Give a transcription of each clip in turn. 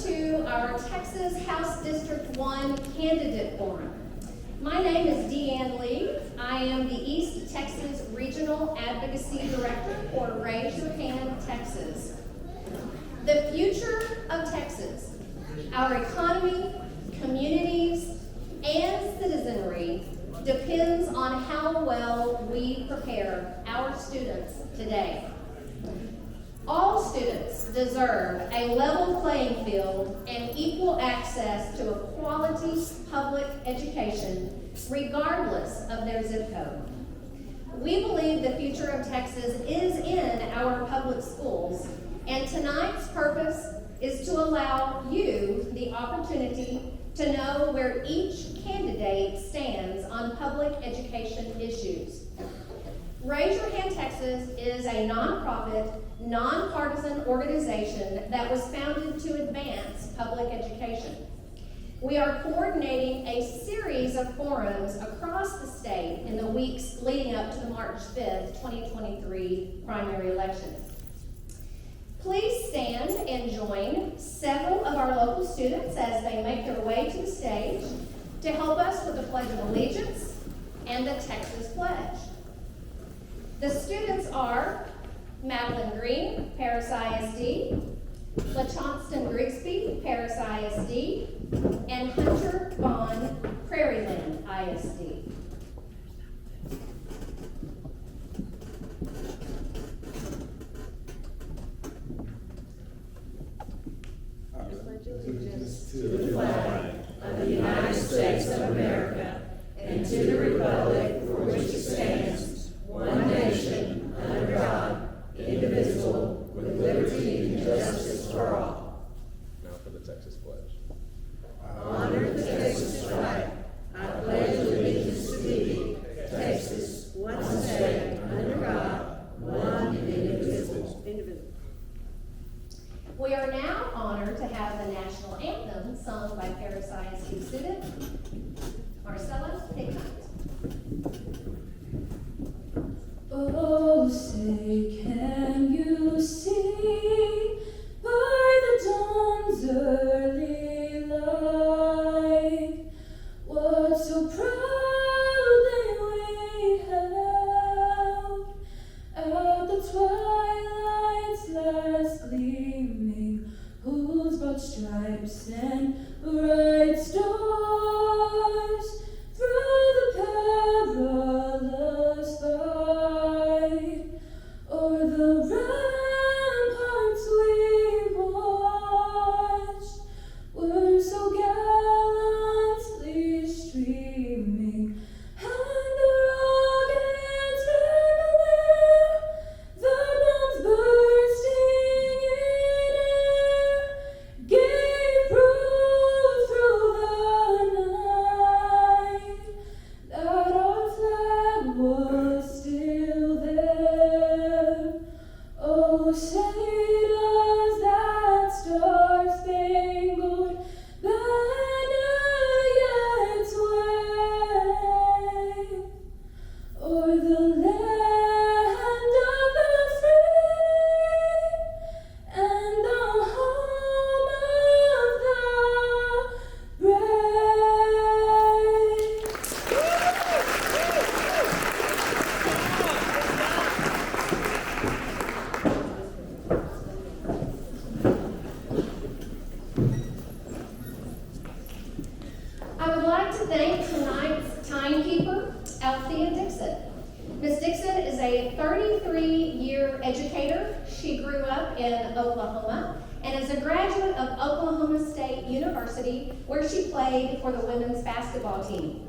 to our Texas House District 1 Candidate Forum. My name is Deanne Lee. I am the East Texas Regional Advocacy Director for Raise Your Hand Texas. The future of Texas, our economy, communities, and citizenry depends on how well we prepare our students today. All students deserve a level playing field and equal access to a quality public education, regardless of their zip code. We believe the future of Texas is in our public schools, and tonight's purpose is to allow you the opportunity to know where each candidate stands on public education issues. Raise Your Hand Texas is a nonprofit, nonpartisan organization that was founded to advance public education. We are coordinating a series of forums across the state in the weeks leading up to the March 5th, 2023 primary election. Please stand and join several of our local students as they make their way to the stage to help us with the Pledge of Allegiance and the Texas Pledge. The students are Madeline Green, Paris ISD, LaChonston Grigsby, Paris ISD, and Hunter Vaughn, Prairieland ISD. Allegiance to the flag of the United States of America and to the republic for which it stands, one nation, under God, indivisible, with liberty and justice for all. Now for the Texas Pledge. I honor the Texas flag. I pledge allegiance to thee, Texas, one state, under God, one and indivisible. We are now honored to have the national anthem sung by Paris ISD student Marcella Hignite. Oh, say, can you see by the dawn's early light what so proudly we held at the twilight's last gleaming, whose broad stripes and bright stars through the perilous fight o'er the ramparts we watched were so gallantly streaming, and the rockets ran there, the bombs bursting in air gave proof through the night that our flag was still there. Oh, say does that star-spangled banner yet wave o'er the land of the free and the home of the brave? I would like to thank tonight's timekeeper, Althea Dixon. Ms. Dixon is a 33-year educator. She grew up in Oklahoma and is a graduate of Oklahoma State University, where she played for the women's basketball team.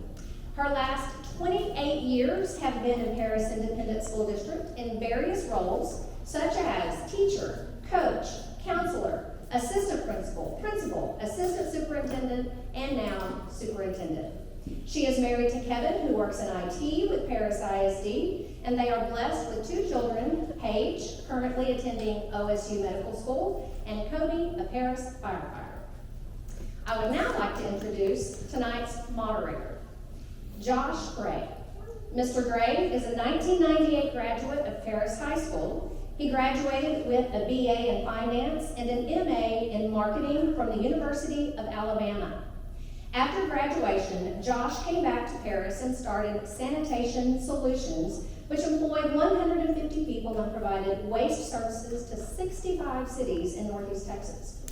Her last 28 years have been in Paris Independent School District in various roles, such as teacher, coach, counselor, assistant principal, assistant superintendent, and now superintendent. She is married to Kevin, who works in IT with Paris ISD, and they are blessed with 2 children, Paige, currently attending OSU Medical School, and Cody, a Paris firefighter. I would now like to introduce tonight's moderator, Josh Gray. Mr. Gray is a 1998 graduate of Paris High School. He graduated with a BA in Finance and an MA in Marketing from the University of Alabama. After graduation, Josh came back to Paris and started Sanitation Solutions, which employed 150 people and provided waste services to 65 cities in Northeast Texas.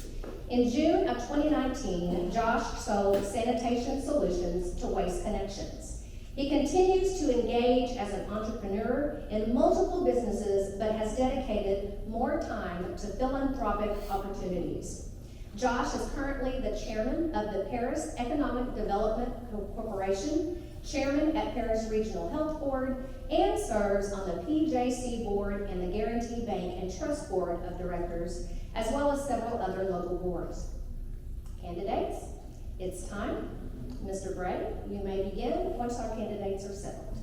In June of 2019, Josh sold Sanitation Solutions to Waste Connections. He continues to engage as an entrepreneur in multiple businesses, but has dedicated more time to philanthropic opportunities. Josh is currently the chairman of the Paris Economic Development Corporation, chairman at Paris Regional Health Board, and serves on the PJC board and the Guarantee Bank and Trust Board of Directors, as well as several other local boards. Candidates, it's time. Mr. Gray, you may begin once our candidates are settled.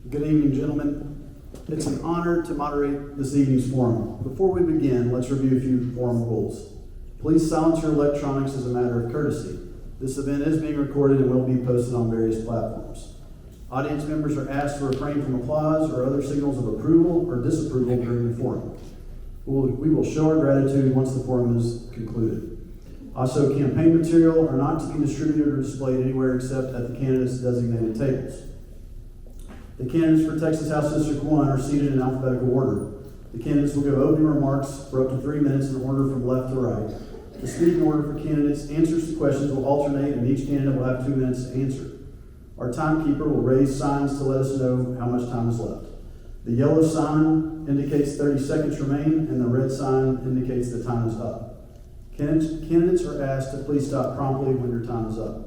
Good evening, gentlemen. It's an honor to moderate this evening's forum. Before we begin, let's review a few forum rules. Please silence your electronics as a matter of courtesy. This event is being recorded and will be posted on various platforms. Audience members are asked to refrain from applause or other signals of approval or disapproval during the forum. We will show our gratitude once the forum is concluded. Also, campaign material are not to be distributed or displayed anywhere except at the candidates' designated tables. The candidates for Texas House District 1 are seated in alphabetical order. The candidates will give opening remarks for up to 3 minutes in order from left to right. The speaking order for candidates' answers to questions will alternate, and each candidate will have 2 minutes to answer. Our timekeeper will raise signs to let us know how much time is left. The yellow sign indicates 30 seconds remain, and the red sign indicates the time is up. Candidates are asked to please stop promptly when your time is up.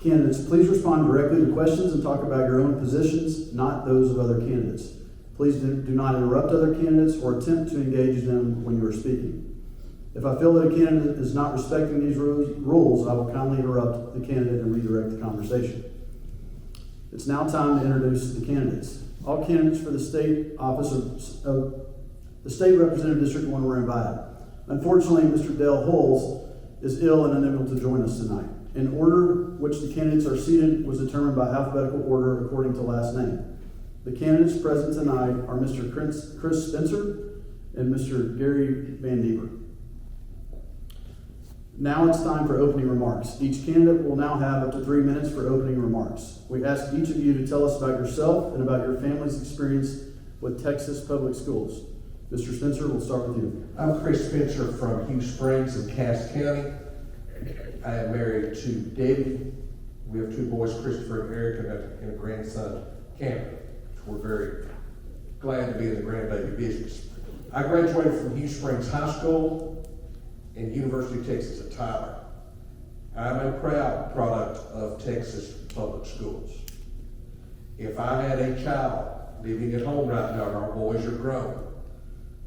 Candidates, please respond directly to questions and talk about your own positions, not those of other candidates. Please do not interrupt other candidates or attempt to engage them when you are speaking. If I feel that a candidate is not respecting these rules, I will kindly interrupt the candidate and redirect the conversation. It's now time to introduce the candidates. All candidates for the state office of the State Representative District 1 were invited. Unfortunately, Mr. Dale Huls is ill and unable to join us tonight. In order which the candidates are seated was determined by alphabetical order according to last name. The candidates present tonight are Mr. Chris Spencer and Mr. Gary VanDeaver. Now it's time for opening remarks. Each candidate will now have up to 3 minutes for opening remarks. We ask each of you to tell us about yourself and about your family's experience with Texas public schools. Mr. Spencer, we'll start with you. I'm Chris Spencer from Hugh Springs in Cass County. I am married to Debbie. We have 2 boys, Christopher and Eric, and a grandson, Cameron. We're very glad to be in the grandbaby business. I graduated from Hugh Springs High School and University of Texas at Tyler. I'm a proud product of Texas public schools. If I had a child living at home right now and our boys are grown,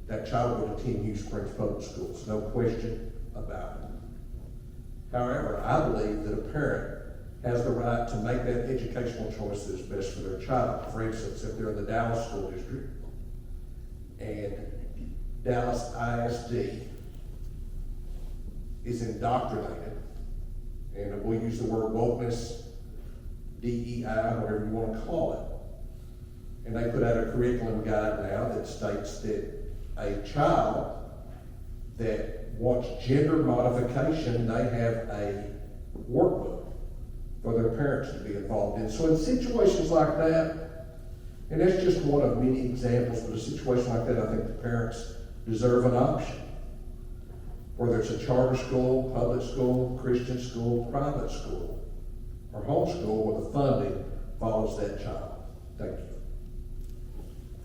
that child would attend Hugh Springs Public Schools, no question about it. However, I believe that a parent has the right to make that educational choice that is best for their child. For instance, if they're in the Dallas School District and Dallas ISD is indoctrinated, and we'll use the word wokeness, DEI, whatever you want to call it, and they put out a curriculum guide now that states that a child that wants gender modification, they have a workbook for their parents to be involved in. So in situations like that, and that's just one of many examples, but a situation like that, I think the parents deserve an option. Whether it's a charter school, public school, Christian school, private school, or homeschool, where the funding follows that child. Thank you.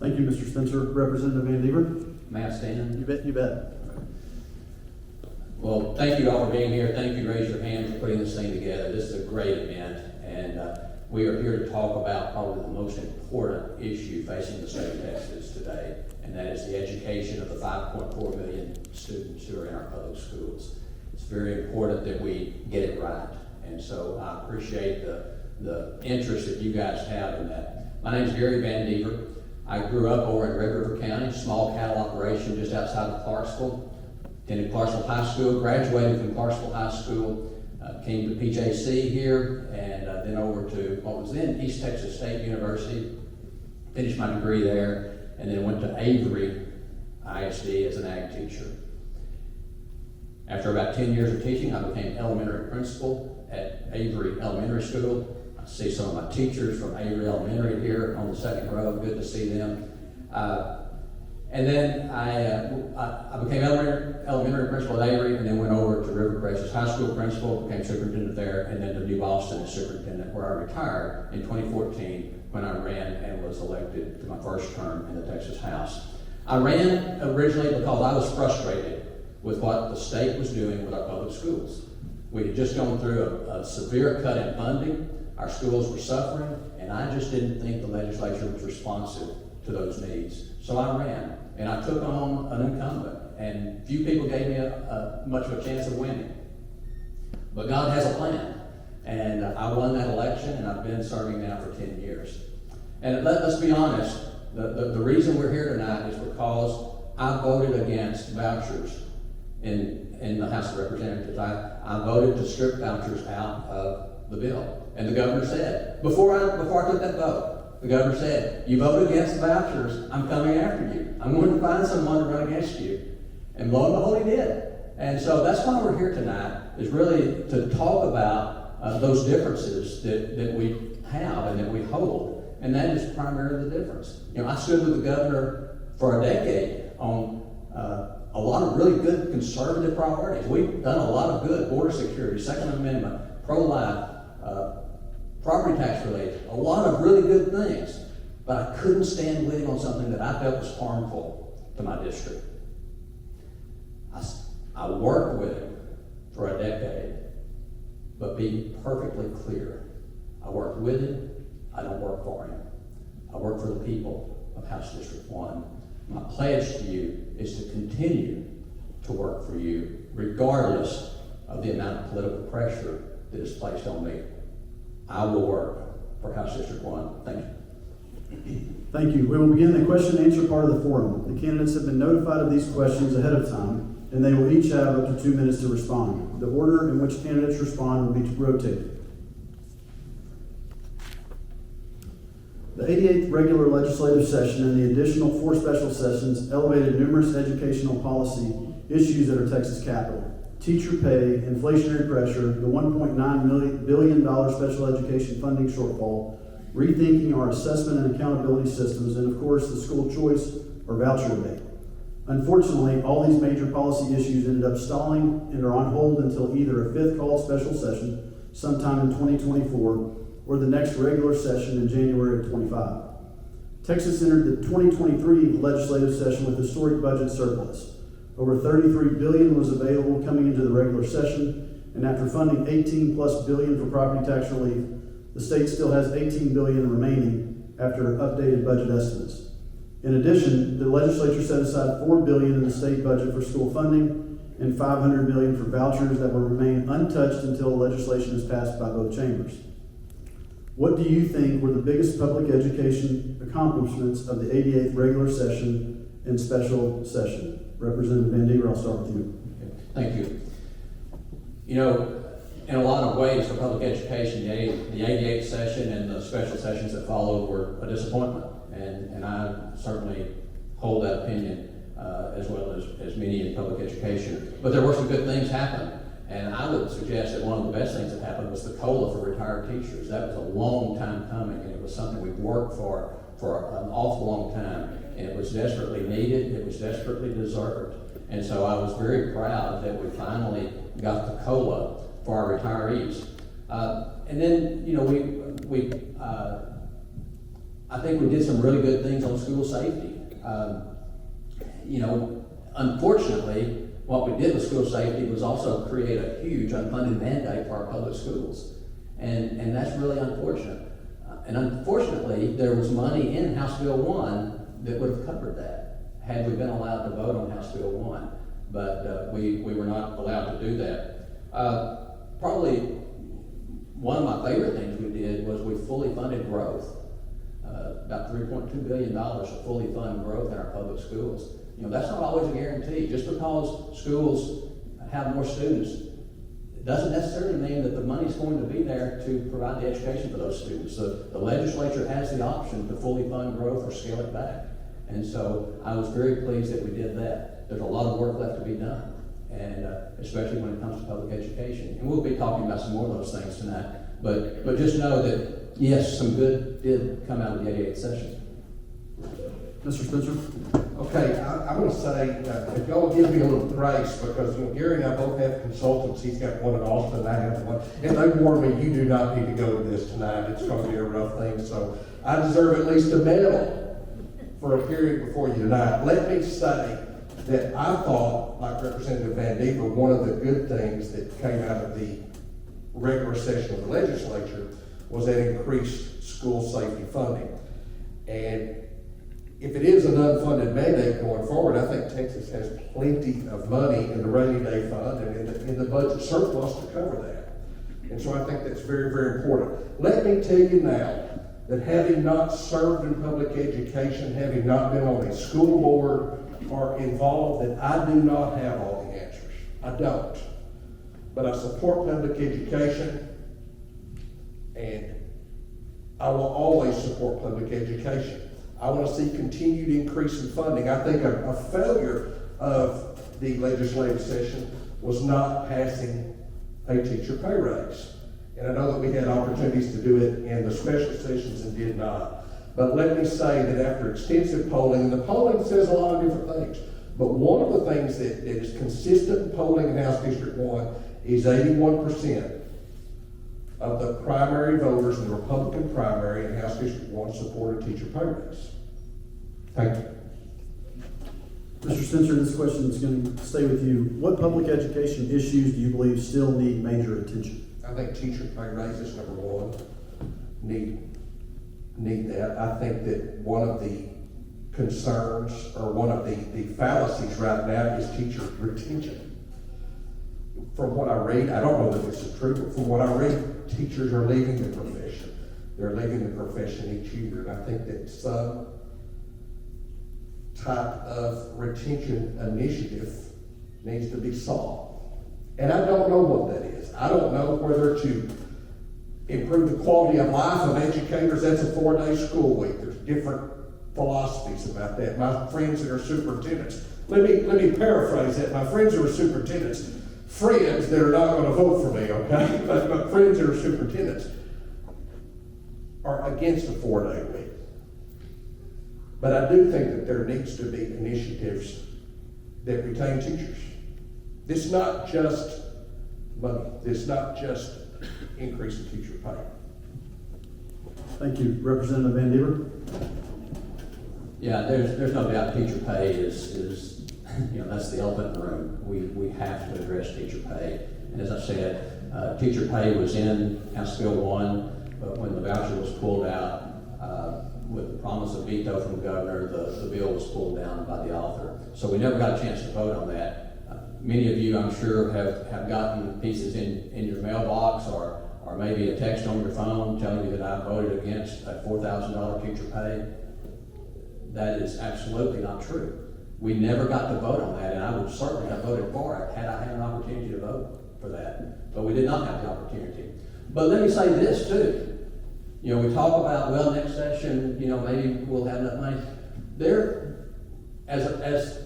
Thank you, Mr. Spencer. Representative VanDeaver? May I stand? You bet. Well, thank you all for being here. Thank you, raise your hand, for putting this thing together. This is a great event, and We are here to talk about probably the most important issue facing the state of Texas today, and that is the education of the 5.4 million students who are in our public schools. It's very important that we get it right, and so I appreciate the interest that you guys have in that. My name is Gary VanDeaver. I grew up over in Red River County, small cattle operation just outside of Clarksville. Attended Clarksville High School, graduated from Clarksville High School, came to PJC here, and then over to what was then East Texas State University. Finished my degree there, and then went to Avery ISD as an ag teacher. After about 10 years of teaching, I became elementary principal at Avery Elementary School. I see some of my teachers from Avery Elementary here on the second row. Good to see them. And then I became elementary principal at Avery, and then went over to River Crest as high school principal, became superintendent there, and then to New Boston as superintendent, where I retired in 2014 when I ran and was elected to my first term in the Texas House. I ran originally because I was frustrated with what the state was doing with our public schools. We had just gone through a severe cut in funding. Our schools were suffering, and I just didn't think the legislature was responsive to those needs. So I ran, and I took on an incumbent, and few people gave me much of a chance of winning. But God has a plan, and I won that election, and I've been serving now for 10 years. And let's be honest, the reason we're here tonight is because I voted against vouchers in the House of Representatives. I voted to strip vouchers out of the bill. And the governor said, before I took that vote, the governor said, you vote against vouchers, I'm coming after you. I'm going to find someone to run against you. And lo and behold, he did. And so that's why we're here tonight, is really to talk about those differences that we have and that we hold. And that is primarily the difference. You know, I stood with the governor for a decade on a lot of really good conservative priorities. We've done a lot of good: border security, Second Amendment, pro-life, property tax relief, a lot of really good things. But I couldn't stand winning on something that I felt was harmful to my district. I worked with him for a decade, but be perfectly clear, I worked with him, I don't work for him. I work for the people of House District 1. My pledge to you is to continue to work for you, regardless of the amount of political pressure that is placed on me. I will work for House District 1. Thank you. Thank you. We will begin the question and answer part of the forum. The candidates have been notified of these questions ahead of time, and they will each have up to 2 minutes to respond. The order in which candidates respond will be rotated. The 88th regular legislative session and the additional 4 special sessions elevated numerous educational policy issues at our Texas Capitol. Teacher pay, inflationary pressure, the $1.9 billion special education funding shortfall, rethinking our assessment and accountability systems, and of course the school choice or voucher debate. Unfortunately, all these major policy issues ended up stalling and are on hold until either a 5th called special session sometime in 2024 or the next regular session in January of 25. Texas entered the 2023 legislative session with historic budget surplus. Over $33 billion was available coming into the regular session, and after funding $18+ billion for property tax relief, the state still has $18 billion remaining after updated budget estimates. In addition, the legislature set aside $4 billion in the state budget for school funding and $500 million for vouchers that will remain untouched until legislation is passed by both chambers. What do you think were the biggest public education accomplishments of the 88th regular session and special session? Representative VanDeaver, I'll start with you. Thank you. You know, in a lot of ways for public education, the 88th session and the special sessions that followed were a disappointment. And I certainly hold that opinion as well as many in public education. But there were some good things happen. And I would suggest that one of the best things that happened was the COLA for retired teachers. That was a long time coming, and it was something we've worked for an awful long time. And it was desperately needed, it was desperately deserved. And so I was very proud that we finally got the COLA for our retirees. And then, you know, I think we did some really good things on school safety. You know, unfortunately, what we did with school safety was also create a huge unfunded mandate for our public schools. And that's really unfortunate. And unfortunately, there was money in House Bill 1 that would have covered that, had we been allowed to vote on House Bill 1. But we were not allowed to do that. Probably one of my favorite things we did was we fully funded growth. About $3.2 billion to fully fund growth in our public schools. You know, that's not always a guarantee. Just because schools have more students, it doesn't necessarily mean that the money's going to be there to provide the education for those students. The legislature has the option to fully fund growth or scale it back. And so I was very pleased that we did that. There's a lot of work left to be done, and especially when it comes to public education. And we'll be talking about some more of those things tonight. But just know that, yes, some good did come out of the 88th session. Mr. Spencer? Okay, I want to say, if y'all give me a little grace, because Gary and I both have consultants. He's got one in Austin, I have one. And they warned me, you do not need to go to this tonight. It's going to be a rough thing. So I deserve at least a medal for a period before you tonight. Let me say that I thought, like Representative VanDeaver, one of the good things that came out of the regular session of the legislature was that increased school safety funding. And if it is an unfunded mandate going forward, I think Texas has plenty of money in the rainy day fund and in the budget surplus to cover that. And so I think that's very, very important. Let me tell you now that having not served in public education, having not been on a school board or involved, that I do not have all the answers. I don't. But I support public education, and I will always support public education. I want to see continued increase in funding. I think a failure of the legislative session was not passing a teacher pay raise. And I know that we had opportunities to do it in the special sessions and did not. But let me say that after extensive polling, and the polling says a lot of different things, but one of the things that is consistent in polling in House District 1 is 81% of the primary voters in the Republican primary in House District 1 support a teacher pay raise. Thank you. Mr. Spencer, this question is going to stay with you. What public education issues do you believe still need major attention? I think teacher pay raises, number one, need that. I think that one of the concerns or one of the fallacies right now is teacher retention. From what I read, I don't know that this is true, but from what I read, teachers are leaving the profession. They're leaving the profession each year, and I think that some type of retention initiative needs to be sought. And I don't know what that is. I don't know whether to improve the quality of life of educators. That's a 4-day school week. There's different philosophies about that. My friends that are superintendents, let me paraphrase that. My friends who are superintendents, friends that are not going to vote for me, okay? But my friends that are superintendents are against a 4-day week. But I do think that there needs to be initiatives that retain teachers. This is not just money. This is not just increase in teacher pay. Thank you. Representative VanDeaver? Yeah, there's no doubt teacher pay is that's the elephant in the room. We have to address teacher pay. And as I said, teacher pay was in House Bill 1, but when the voucher was pulled out, with the promise of veto from the governor, the bill was pulled down by the author. So we never got a chance to vote on that. Many of you, I'm sure, have gotten pieces in your mailbox or maybe a text on your phone telling you that I voted against a $4,000 teacher pay. That is absolutely not true. We never got to vote on that, and I would certainly have voted for it had I had an opportunity to vote for that. But we did not have the opportunity. But let me say this too. We talk about, well, next session, maybe we'll have enough money. As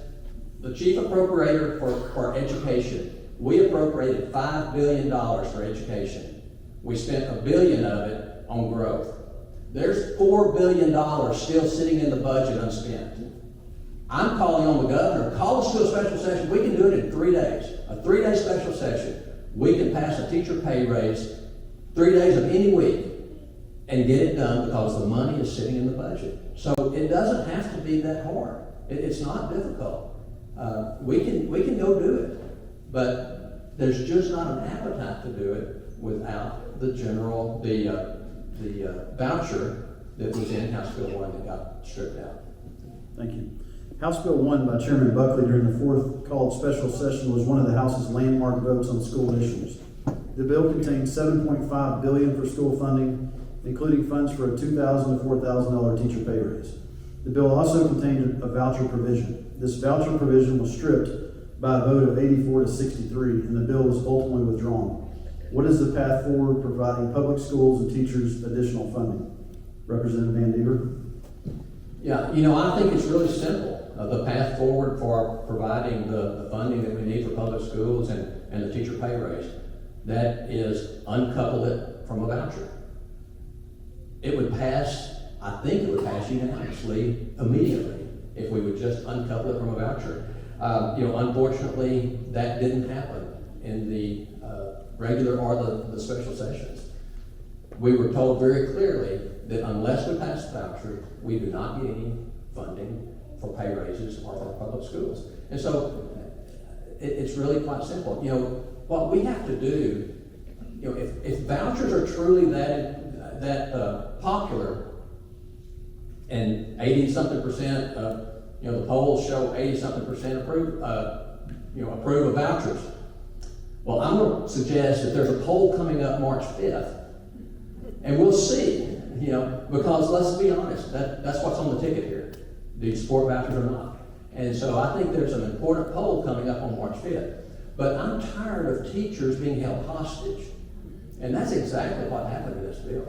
the chief appropriator for education, we appropriated $5 billion for education. We spent $1 billion of it on growth. There's $4 billion still sitting in the budget unspent. I'm calling on the governor, call us to a special session. We can do it in 3 days. A 3-day special session. We can pass a teacher pay raise 3 days of any week and get it done because the money is sitting in the budget. So it doesn't have to be that hard. It's not difficult. We can go do it, but there's just not an appetite to do it without the voucher that was in House Bill 1 that got stripped out. Thank you. House Bill 1 by Chairman Buckley during the fourth called special session was one of the House's landmark votes on school issues. The bill contained $7.5 billion for school funding, including funds for a $2,000 to $4,000 teacher pay raise. The bill also contained a voucher provision. This voucher provision was stripped by a vote of 84 to 63, and the bill was ultimately withdrawn. What is the path forward providing public schools and teachers additional funding? Representative VanDeaver. Yeah, I think it's really simple. The path forward for providing the funding that we need for public schools and the teacher pay raise, that is uncouple it from a voucher. It would pass, I think it would pass unanimously immediately if we would just uncouple it from a voucher. Unfortunately, that didn't happen in the regular or the special sessions. We were told very clearly that unless we pass the voucher, we do not get any funding for pay raises or for public schools. And so it's really quite simple. What we have to do, if vouchers are truly that popular, and 80-something% of the polls show 80-something% approve of vouchers. Well, I'm going to suggest that there's a poll coming up March 5th, and we'll see. Because let's be honest, that's what's on the ticket here. Do you support vouchers or not? And so I think there's an important poll coming up on March 5th. But I'm tired of teachers being held hostage. And that's exactly what happened in this bill.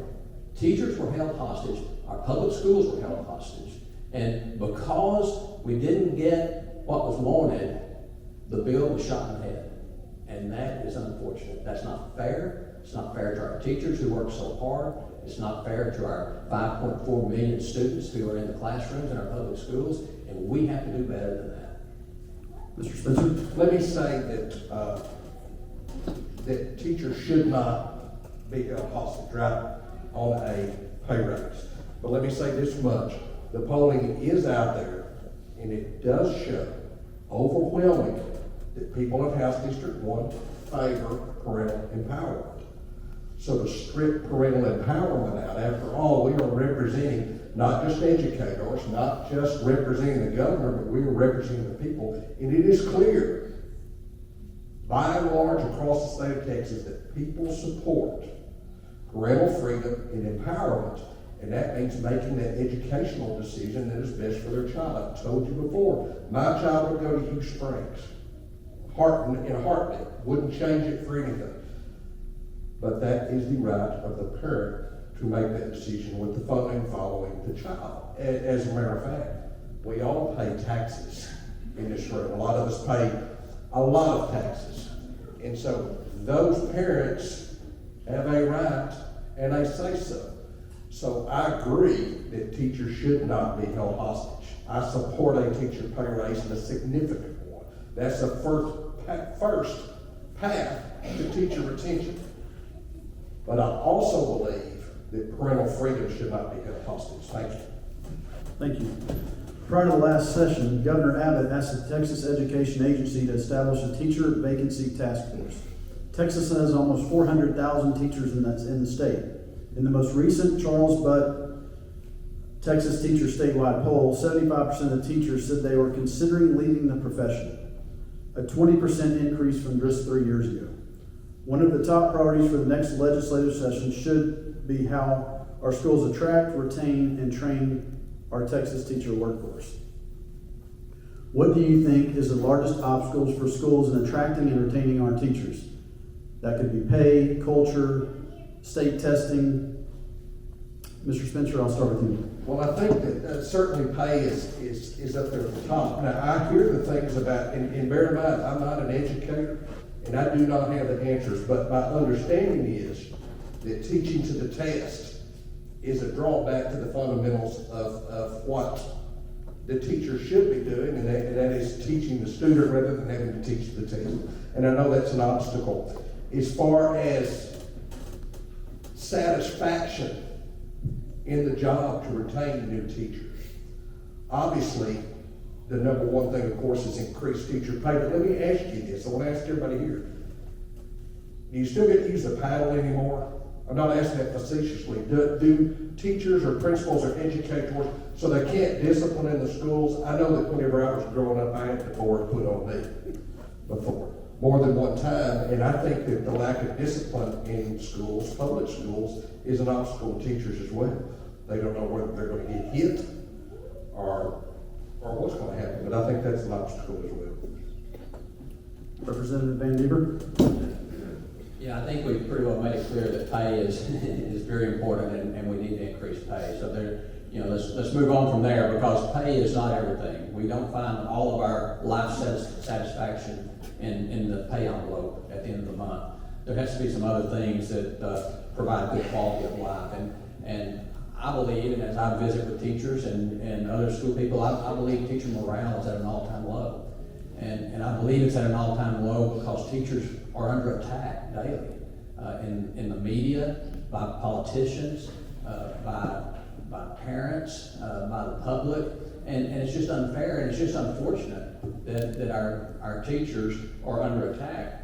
Teachers were held hostage. Our public schools were held hostage. And because we didn't get what was wanted, the bill was shot in the head. And that is unfortunate. That's not fair. It's not fair to our teachers who work so hard. It's not fair to our 5.4 million students who are in the classrooms in our public schools. And we have to do better than that. Mr. Spencer? Let me say that teachers should not be held hostage, right, on a pay raise. But let me say this much. The polling is out there, and it does show overwhelmingly that people in House District 1 favor parental empowerment. So to strip parental empowerment out, after all, we are representing not just educators, not just representing the governor, but we are representing the people. And it is clear, by and large, across the state of Texas, that people support parental freedom and empowerment. And that means making that educational decision that is best for their child. I've told you before, my child would go to Hughes Springs in a heartbeat. Wouldn't change it for anything. But that is the right of the parent to make that decision with the funding following the child. As a matter of fact, we all pay taxes in this room. A lot of us pay a lot of taxes. And so those parents have a right and a say so. So I agree that teachers should not be held hostage. I support a teacher pay raise and a significant one. That's the first path to teacher retention. But I also believe that parental freedom should not be held hostage. Thank you. Thank you. Prior to the last session, Governor Abbott asked the Texas Education Agency to establish a teacher vacancy task force. Texas has almost 400,000 teachers in the state. In the most recent Charles Butt Texas Teacher Statewide poll, 75% of teachers said they were considering leaving the profession, a 20% increase from just 3 years ago. One of the top priorities for the next legislative session should be how our schools attract, retain, and train our Texas teacher workforce. What do you think is the largest obstacles for schools in attracting and retaining our teachers? That could be pay, culture, state testing. Mr. Spencer, I'll start with you. Well, I think that certainly pay is up there at the top. Now, I hear the things about, and bear in mind, I'm not an educator, and I do not have the answers, but my understanding is that teaching to the test is a drawback to the fundamentals of what the teacher should be doing, and that is teaching the student rather than having to teach the test. And I know that's an obstacle. As far as satisfaction in the job to retain new teachers, obviously, the number one thing, of course, is increased teacher pay. But let me ask you this. I want to ask everybody here. Do you still get to use the paddle anymore? I'm not asking that facetiously. Do teachers or principals or educators, so they can't discipline in the schools? I know that whenever I was growing up, I had the board put on me before, more than one time, and I think that the lack of discipline in schools, public schools, is an obstacle to teachers as well. They don't know whether they're going to get hit or what's going to happen, but I think that's an obstacle as well. Representative VanDeaver? Yeah, I think we've pretty well made it clear that pay is very important, and we need to increase pay. So there, let's move on from there, because pay is not everything. We don't find all of our life satisfaction in the pay envelope at the end of the month. There has to be some other things that provide good quality of life. And I believe, and as I visit with teachers and other school people, I believe teacher morale is at an all-time low. And I believe it's at an all-time low because teachers are under attack daily in the media, by politicians, by parents, by the public, and it's just unfair, and it's just unfortunate that our teachers are under attack.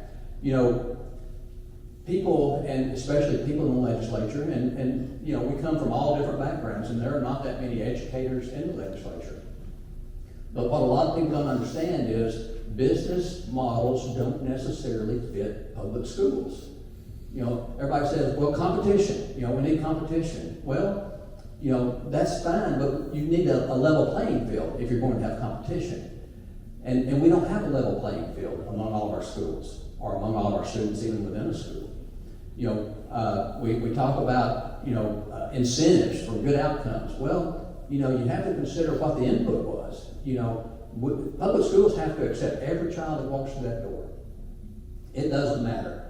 People, and especially people in the legislature, and we come from all different backgrounds, and there are not that many educators in the legislature. But what a lot of people don't understand is business models don't necessarily fit public schools. Everybody says, well, competition, we need competition. Well, that's fine, but you need a level playing field if you're going to have competition. And we don't have a level playing field among all of our schools, or among all of our students, even within a school. We talk about, incentives for good outcomes. Well, you have to consider what the input was. Public schools have to accept every child that walks through that door. It doesn't matter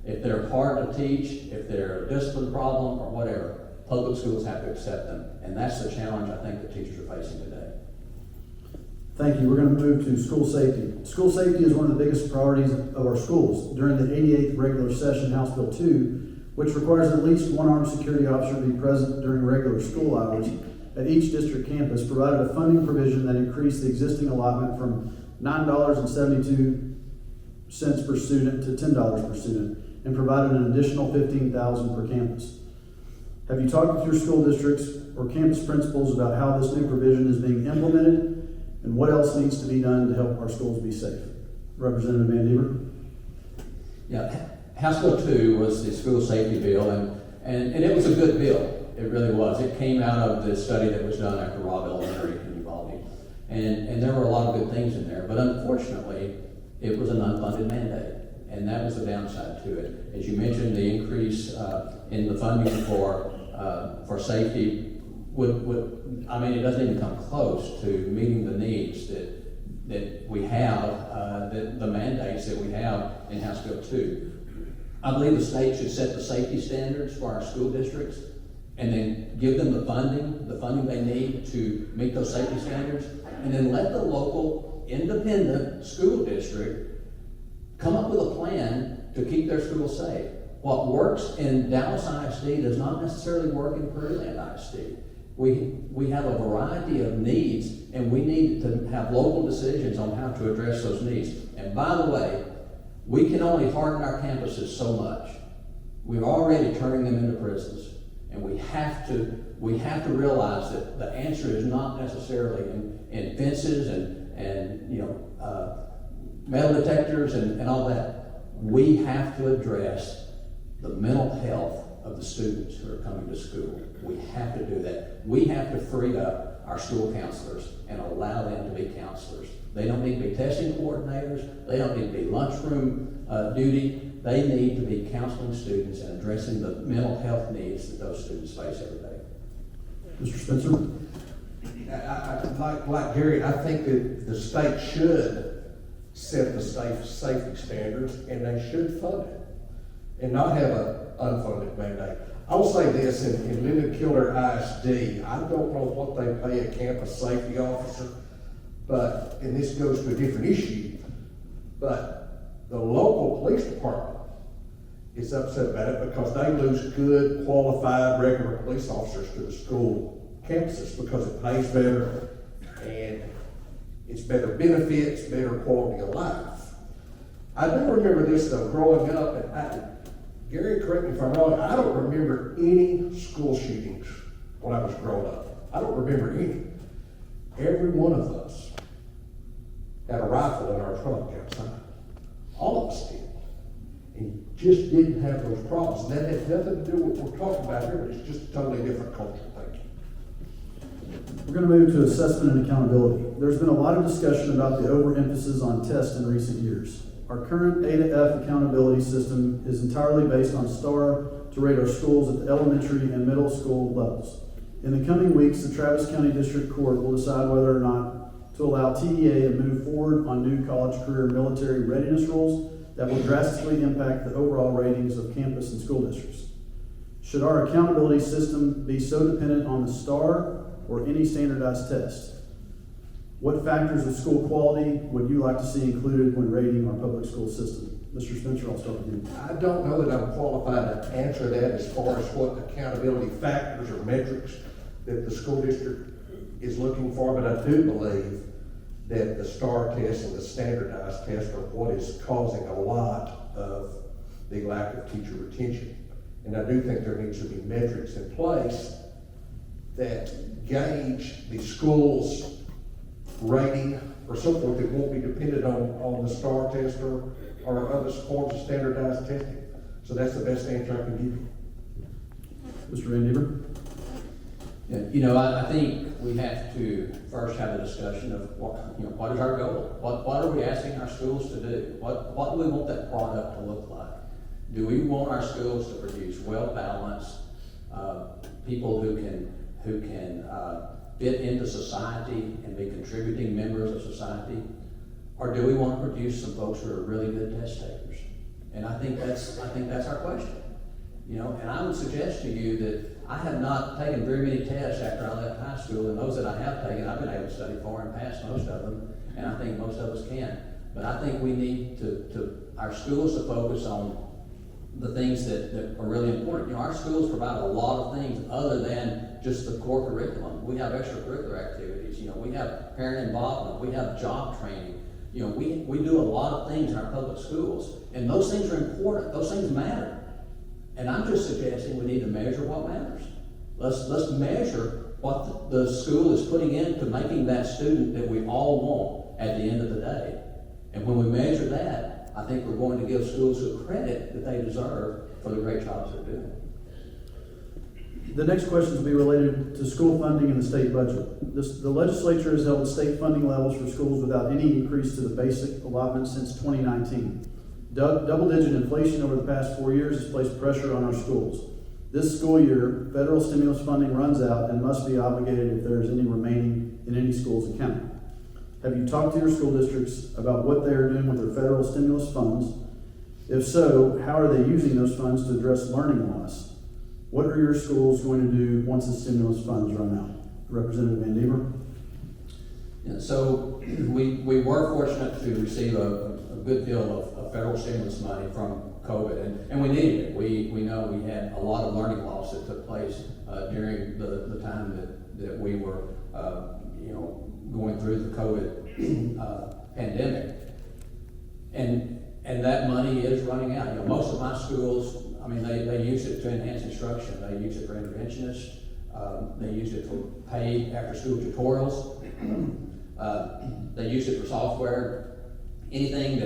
if they're hard to teach, if they're a discipline problem, or whatever. Public schools have to accept them, and that's the challenge I think that teachers are facing today. Thank you. We're going to move to school safety. School safety is one of the biggest priorities of our schools. During the 88th regular session, House Bill 2, which requires at least one armed security officer to be present during regular school hours at each district campus, provided a funding provision that increased the existing allotment from $9.72 per student to $10 per student, and provided an additional $15,000 per campus. Have you talked with your school districts or campus principals about how this new provision is being implemented and what else needs to be done to help our schools be safe? Representative VanDeaver? Yeah, House Bill 2 was the school safety bill, and it was a good bill. It really was. It came out of the study that was done after Robb Elementary in Uvalde. And there were a lot of good things in there, but unfortunately, it was an unfunded mandate. And that was the downside to it. As you mentioned, the increase in the funding for safety it doesn't even come close to meeting the needs that we have, the mandates that we have in House Bill 2. I believe the state should set the safety standards for our school districts and then give them the funding they need to meet those safety standards, and then let the local independent school district come up with a plan to keep their schools safe. What works in Dallas ISD does not necessarily work in Prairie Land ISD. We have a variety of needs, and we need to have local decisions on how to address those needs. And by the way, we can only harden our campuses so much. We're already turning them into prisons, and we have to realize that the answer is not necessarily in fences and metal detectors and all that. We have to address the mental health of the students who are coming to school. We have to do that. We have to free up our school counselors and allow them to be counselors. They don't need to be testing coordinators. They don't need to be lunchroom duty. They need to be counseling students and addressing the mental health needs that those students face every day. Mr. Spencer? Like Gary, I think that the state should set the safety standards, and they should fund it and not have an unfunded mandate. I will say this, in Linden Killer ISD, I don't know what they pay a campus safety officer, and this goes to a different issue, but the local police department is upset about it because they lose good, qualified, regular police officers to the school campuses because it pays better and it's better benefits, better quality of life. I do remember this though, growing up, and Gary, correct me if I'm wrong, I don't remember any school shootings when I was growing up. I don't remember any. Every one of us had a rifle in our trunk outside. All of us did. And just didn't have those problems. And that has nothing to do with what we're talking about here, but it's just a totally different culture. Thank you. We're going to move to assessment and accountability. There's been a lot of discussion about the overemphasis on tests in recent years. Our current A to F accountability system is entirely based on STAR to rate our schools at the elementary and middle school levels. In the coming weeks, the Travis County District Court will decide whether or not to allow TEA to move forward on new college career military readiness rules that will drastically impact the overall ratings of campus and school districts. Should our accountability system be so dependent on the STAR or any standardized test? What factors of school quality would you like to see included when rating our public school system? Mr. Spencer, I'll start with you. I don't know that I'm qualified to answer that as far as what accountability factors or metrics that the school district is looking for, but I do believe that the STAR test and the standardized test are what is causing a lot of the lack of teacher retention. And I do think there needs to be metrics in place that gauge the school's rating or so forth that won't be dependent on the STAR test or other forms of standardized testing. So that's the best answer I can give you. Mr. VanDeaver? Yeah, I think we have to first have a discussion of what is our goal? What are we asking our schools to do? What do we want that product to look like? Do we want our schools to produce well-balanced people who can fit into society and be contributing members of society? Or do we want to produce some folks who are really good test takers? And I think that's our question. And I would suggest to you that I have not taken very many tests after I left high school, and those that I have taken, I've been able to study for and pass most of them, and I think most of us can. But I think we need our schools to focus on the things that are really important. Our schools provide a lot of things other than just the core curriculum. We have extracurricular activities. We have parent involvement. We have job training. We do a lot of things in our public schools, and those things are important. Those things matter. And I'm just suggesting we need to measure what matters. Let's measure what the school is putting into making that student that we all want at the end of the day. And when we measure that, I think we're going to give schools the credit that they deserve for the great jobs they're doing. The next questions will be related to school funding and the state budget. The legislature has held state funding levels for schools without any increase to the basic allotment since 2019. Double-digit inflation over the past 4 years has placed pressure on our schools. This school year, federal stimulus funding runs out and must be obligated if there is any remaining in any school's account. Have you talked to your school districts about what they are doing with their federal stimulus funds? If so, how are they using those funds to address learning loss? What are your schools going to do once the stimulus funds run out? Representative VanDeaver? Yeah, so we were fortunate to receive a good deal of federal stimulus money from COVID, and we needed it. We know we had a lot of learning loss that took place during the time that we were going through the COVID pandemic, and that money is running out. Most of my schools, they use it to enhance instruction. They use it for interventionists. They use it for paid after-school tutorials. They use it for software. Anything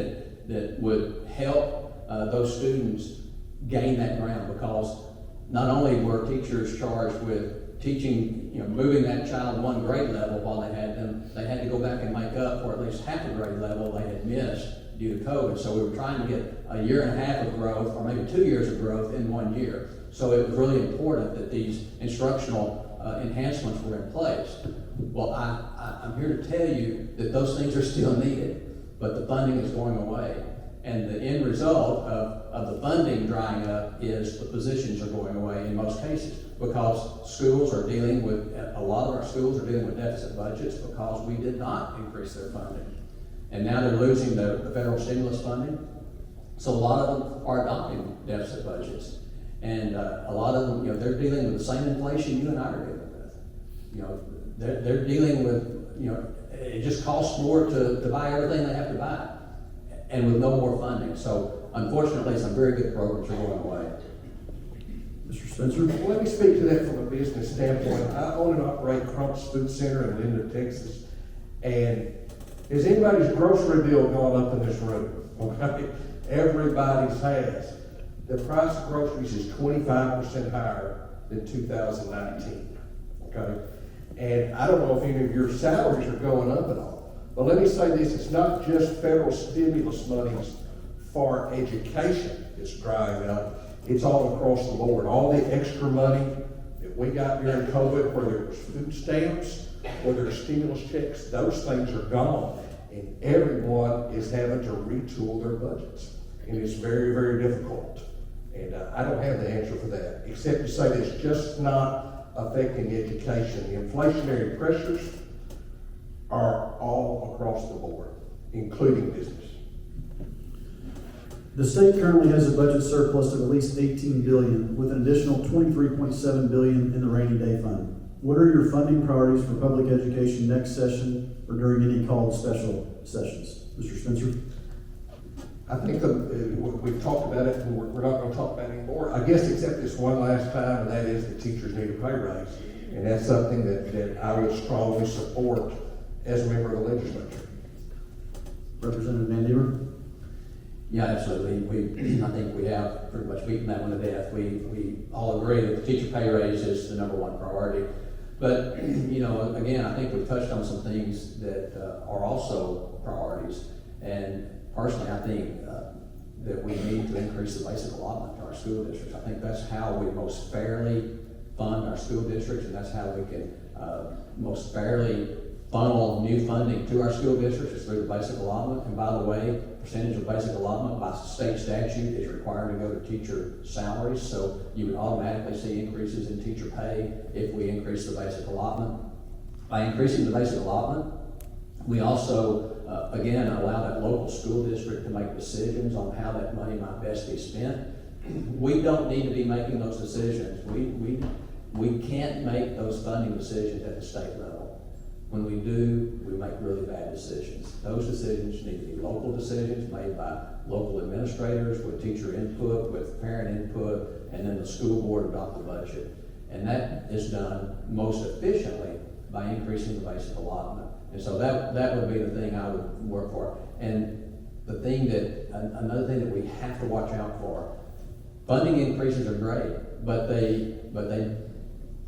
that would help those students gain that ground, because not only were teachers charged with teaching, moving that child one grade level while they had them, they had to go back and make up for at least half a grade level they had missed due to COVID. So we were trying to get a year and a half of growth, or maybe 2 years of growth in 1 year. So it was really important that these instructional enhancements were in place. Well, I'm here to tell you that those things are still needed, but the funding is going away. And the end result of the funding drying up is the positions are going away in most cases, because schools are dealing with, a lot of our schools are dealing with deficit budgets because we did not increase their funding. And now they're losing the federal stimulus funding. So a lot of them are adopting deficit budgets. And a lot of them, they're dealing with the same inflation you and I are dealing with. They're dealing with, it just costs more to buy everything they have to buy. and with no more funding. So unfortunately, some very good programs are going away. Mr. Spencer? Well, let me speak to that from a business standpoint. I own and operate Crump's Food Center in Linda, Texas. And has anybody's grocery bill gone up in this room? Okay, everybody's has. The price of groceries is 25% higher than 2019. Okay, and I don't know if any of your salaries are going up at all. But let me say this: it's not just federal stimulus monies for education that's driving up. It's all across the board. All the extra money that we got during COVID, whether it was food stamps, whether it's stimulus checks, those things are gone. And everyone is having to retool their budgets. And it's very, very difficult. And I don't have the answer for that, except to say that it's just not affecting education. The inflationary pressures are all across the board, including business. The state currently has a budget surplus of at least $18 billion, with an additional $23.7 billion in the rainy day fund. What are your funding priorities for public education next session or during any called special sessions? Mr. Spencer? I think we've talked about it, and we're not going to talk about it anymore. I guess except this one last time, and that is that teachers need a pay raise. And that's something that I would strongly support as a member of the legislature. Representative VanDeaver? Yeah, absolutely. I think we have pretty much beaten that one to death. We all agree that the teacher pay raise is the number one priority. But, again, I think we've touched on some things that are also priorities. And personally, I think that we need to increase the basic allotment to our school districts. I think that's how we most fairly fund our school districts, and that's how we can most fairly funnel new funding to our school districts is through the basic allotment. And by the way, percentage of basic allotment by state statute is required to go to teacher salaries. So you would automatically see increases in teacher pay if we increase the basic allotment. By increasing the basic allotment, we also, again, allow that local school district to make decisions on how that money might best be spent. We don't need to be making those decisions. We can't make those funding decisions at the state level. When we do, we make really bad decisions. Those decisions need to be local decisions made by local administrators with teacher input, with parent input, and then the school board adopt the budget. And that is done most efficiently by increasing the basic allotment. And so that would be the thing I would work for. And another thing that we have to watch out for, funding increases are great, but they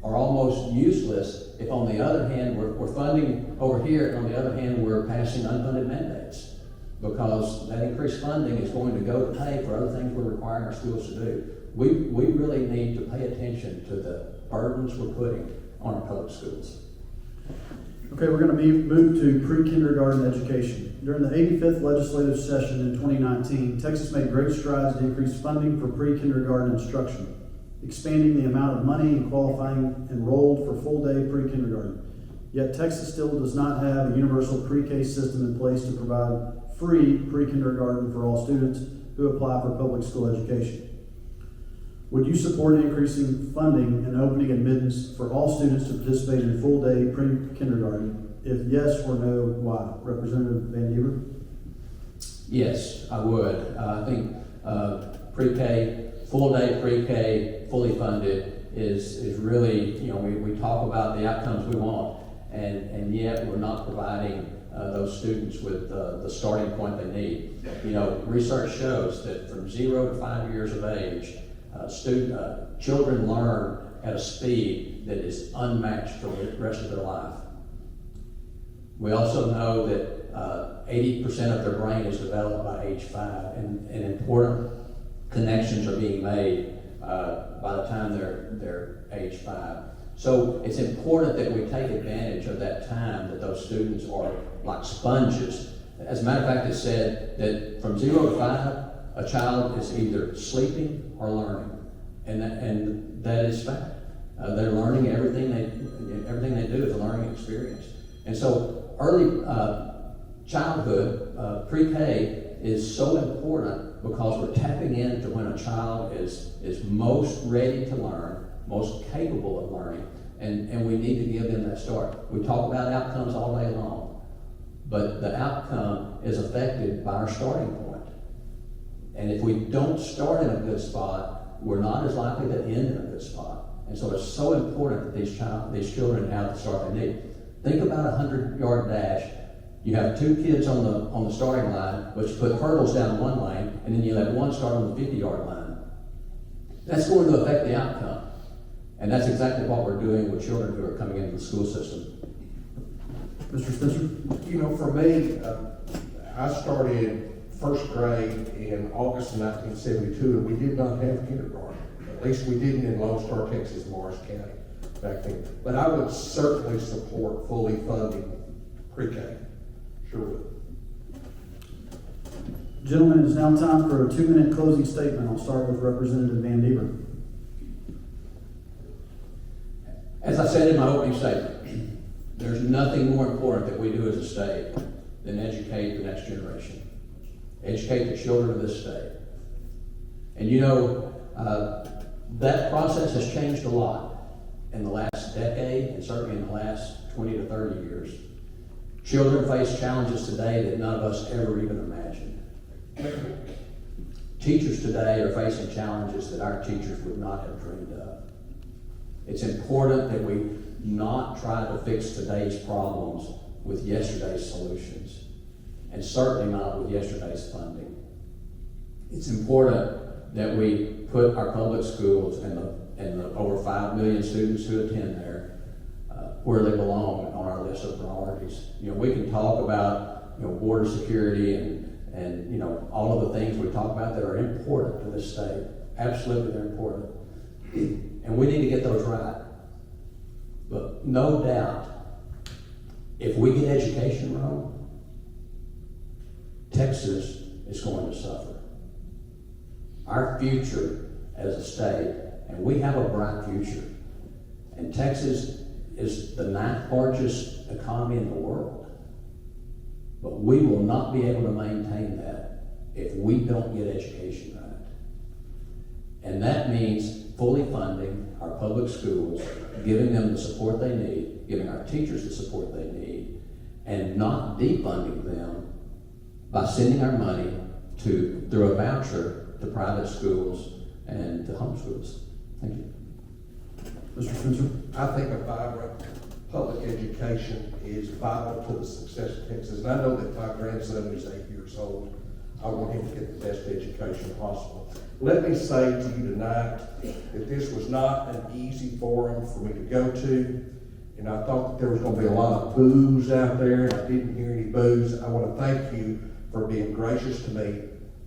are almost useless if on the other hand we're funding over here and on the other hand we're passing unfunded mandates, because that increased funding is going to go to pay for other things we're requiring our schools to do. We really need to pay attention to the burdens we're putting on our public schools. Okay, we're going to move to pre-kindergarten education. During the 85th legislative session in 2019, Texas made great strides to increase funding for pre-kindergarten instruction, expanding the amount of money and qualifying enrolled for full-day pre-kindergarten. Yet Texas still does not have a universal pre-K system in place to provide free pre-kindergarten for all students who apply for public school education. Would you support increasing funding and opening admittance for all students to participate in full-day pre-kindergarten? If yes or no, why? Representative VanDeaver? Yes, I would. I think pre-K, full-day pre-K, fully funded is really, we talk about the outcomes we want, and yet we're not providing those students with the starting point they need. Research shows that from 0 to 5 years of age, children learn at a speed that is unmatched for the rest of their life. We also know that 80% of their brain is developed by age 5, and important connections are being made by the time they're age 5. So it's important that we take advantage of that time that those students are like sponges. As a matter of fact, it's said that from 0 to 5, a child is either sleeping or learning, and that is fact. They're learning everything they do is a learning experience. And so early childhood, pre-K, is so important because we're tapping into when a child is most ready to learn, most capable of learning, and we need to give them that start. We talk about outcomes all day long, but the outcome is affected by our starting point. And if we don't start in a good spot, we're not as likely to end in a good spot. And so it's so important that these children have the start they need. Think about a 100-yard dash. You have two kids on the starting line, but you put hurdles down one lane, and then you let one start on the 50-yard line. That's going to affect the outcome. And that's exactly what we're doing with children who are coming into the school system. Mr. Spencer? You know, for me, I started first grade in August of 1972, and we did not have kindergarten. At least we didn't in Lone Star, Texas, Morris County back then. But I would certainly support fully funding pre-K. Sure would. Gentlemen, it is now time for a 2-minute closing statement. I'll start with Representative VanDeaver. As I said in my opening statement, there's nothing more important that we do as a state than educate the next generation. Educate the children of this state. And you know, that process has changed a lot in the last decade, and certainly in the last 20 to 30 years. Children face challenges today that none of us ever even imagined. Teachers today are facing challenges that our teachers would not have dreamed of. It's important that we not try to fix today's problems with yesterday's solutions, and certainly not with yesterday's funding. It's important that we put our public schools and the over 5 million students who attend there where they belong on our list of priorities. You know, we can talk about, you know, border security and you know, all of the things we talk about that are important to this state. Absolutely, they're important. And we need to get those right. But no doubt, if we get education wrong, Texas is going to suffer. Our future as a state, and we have a bright future, and Texas is the 9th largest economy in the world. But we will not be able to maintain that if we don't get education right. And that means fully funding our public schools, giving them the support they need, giving our teachers the support they need, and not defunding them by sending our money through a voucher to private schools and to homeschools. Thank you. Mr. Spencer? I think a vibrant public education is vital to the success of Texas. And I know that my grandson, who's 8 years old, I want him to get the best education possible. Let me say to you tonight that this was not an easy forum for me to go to. And I thought that there was going to be a lot of boos out there, and I didn't hear any boos. I want to thank you for being gracious to me.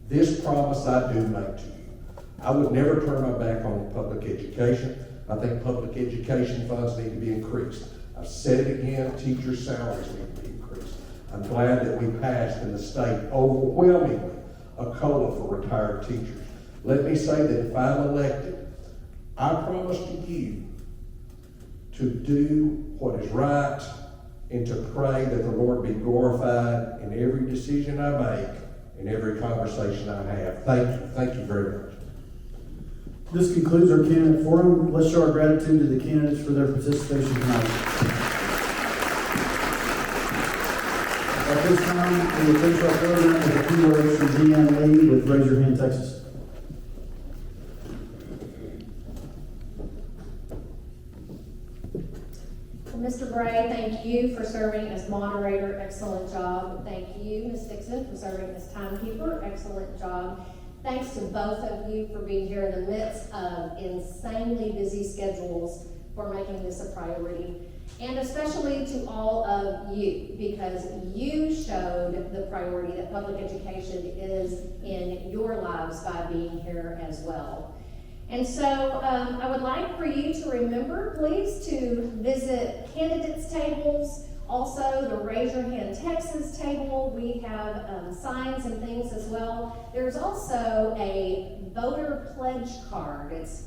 This promise I do make to you. I would never turn my back on public education. I think public education funds need to be increased. I've said it again, teacher salaries need to be increased. I'm glad that we passed in the state overwhelmingly a COLA for retired teachers. Let me say that if I'm elected, I promise to you to do what is right and to pray that the Lord be glorified in every decision I make, in every conversation I have. Thank you. Thank you very much. This concludes our candidate forum. Let's show our gratitude to the candidates for their participation tonight. At this time, we will finish our program with a few words from Deanne Lee with Raise Your Hand, Texas. Mr. Bray, thank you for serving as moderator. Excellent job. Thank you, Ms. Dixon, for serving as timekeeper. Excellent job. Thanks to both of you for being here in the midst of insanely busy schedules for making this a priority. And especially to all of you, because you showed the priority that public education is in your lives by being here as well. And so I would like for you to remember, please, to visit candidates tables, also the Raise Your Hand Texas table. We have signs and things as well. There's also a voter pledge card. It's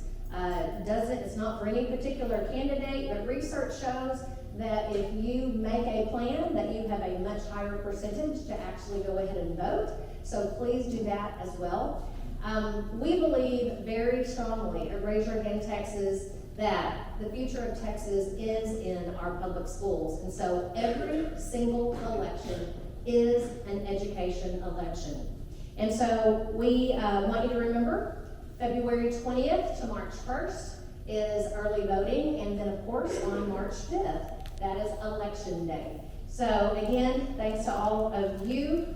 not for any particular candidate, but research shows that if you make a plan, that you have a much higher percentage to actually go ahead and vote. So please do that as well. We believe very strongly at Raise Your Hand Texas that the future of Texas is in our public schools. And so every single election is an education election. And so we want you to remember February 20th to March 1st is early voting, and then of course on March 5th, that is election day. So again, thanks to all of you